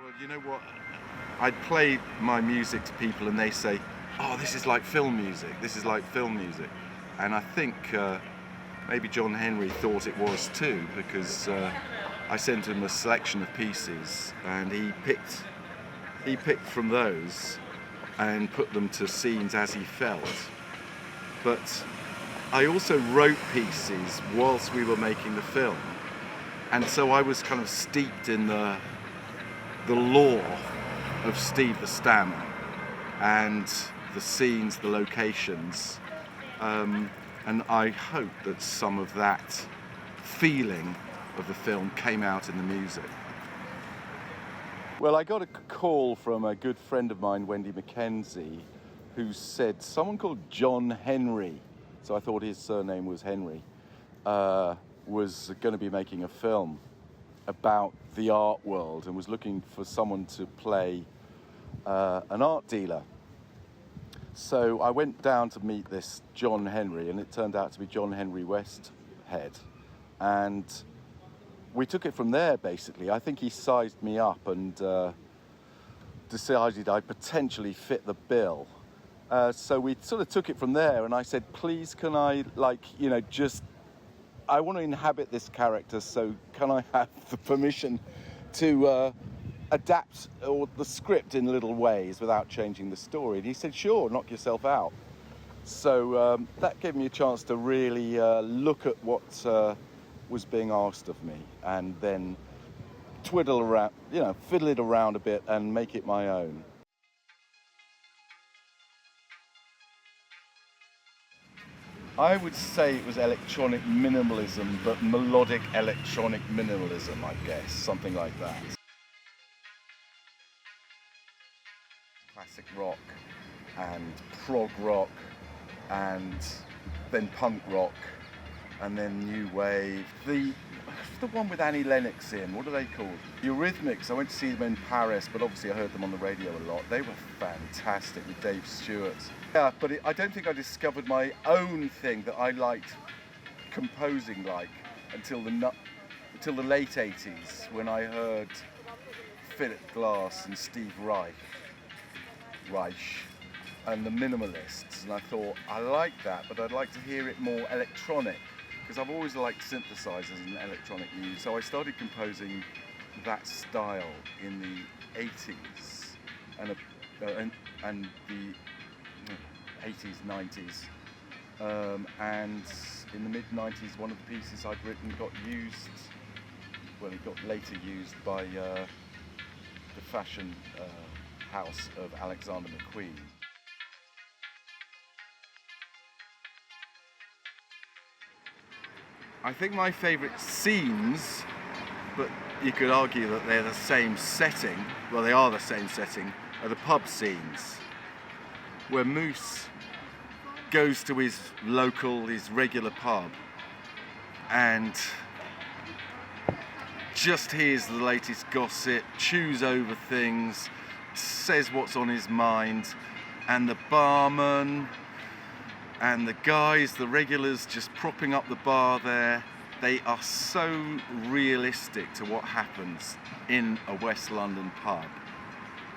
Well, you know what? I'd play my music to people and they say, oh, this is like film music, this is like film music. And I think maybe John Henry thought it was too, because I sent him a selection of pieces and he picked from those and put them to scenes as he felt. But I also wrote pieces whilst we were making the film, and so I was kind of steeped in the lore of Steve the Stammer and the scenes, the locations, and I hope that some of that feeling of the film came out in the music. Well, I got a call from a good friend of mine, Wendy Mackenzie, who said someone called John Henry, so I thought his surname was Henry, was going to be making a film about the art world and was looking for someone to play an art dealer. So I went down to meet this John Henry, and it turned out to be John Henry Westhead. And we took it from there, basically. I think he sized me up and decided I potentially fit the bill. So we sort of took it from there, and I said, please, can I, I want to inhabit this character, so can I have the permission to adapt the script in little ways without changing the story? And he said, sure, knock yourself out. So that gave me a chance to really look at what was being asked of me, and then fiddle it around a bit and make it my own. I would say it was electronic minimalism, but melodic electronic minimalism, I guess, something like that. Classic rock and prog rock and then punk rock and then new wave. The one with Annie Lennox in, what are they called? The Eurythmics. I went to see them in Paris, but obviously I heard them on the radio a lot. They were fantastic with Dave Stewart. Yeah, but I don't think I discovered my own thing that I liked composing until the late 80s, when I heard Philip Glass and Steve Reich and the Minimalists, and I thought, I like that, but I'd like to hear it more electronic, because I've always liked synthesizers and electronic music. So I started composing that style in the 80s and the 80s, 90s. And in the mid-90s, one of the pieces I'd written got used, well, it got later used by the fashion house of Alexander McQueen. I think my favourite scenes, but you could argue that they're the same setting, well, they are the same setting, are the pub scenes, where Moose goes to his regular pub, and just hears the latest gossip, chews over things, says what's on his mind, and the barman and the guys, the regulars, just propping up the bar there, they are so realistic to what happens in a West London pub.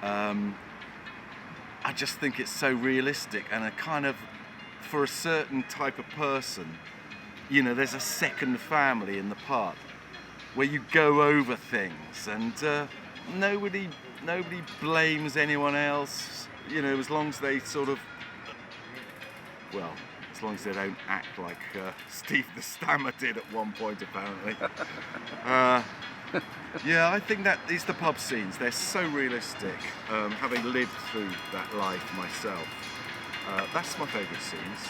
I just think it's so realistic, and a kind of, for a certain type of person, there's a second family in the pub where you go over things, and nobody blames anyone else, as long as they sort of, well, as long as they don't act like Steve the Stammer did at one point, apparently. Yeah, I think that is the pub scenes. They're so realistic, having lived through that life myself. That's my favourite scenes.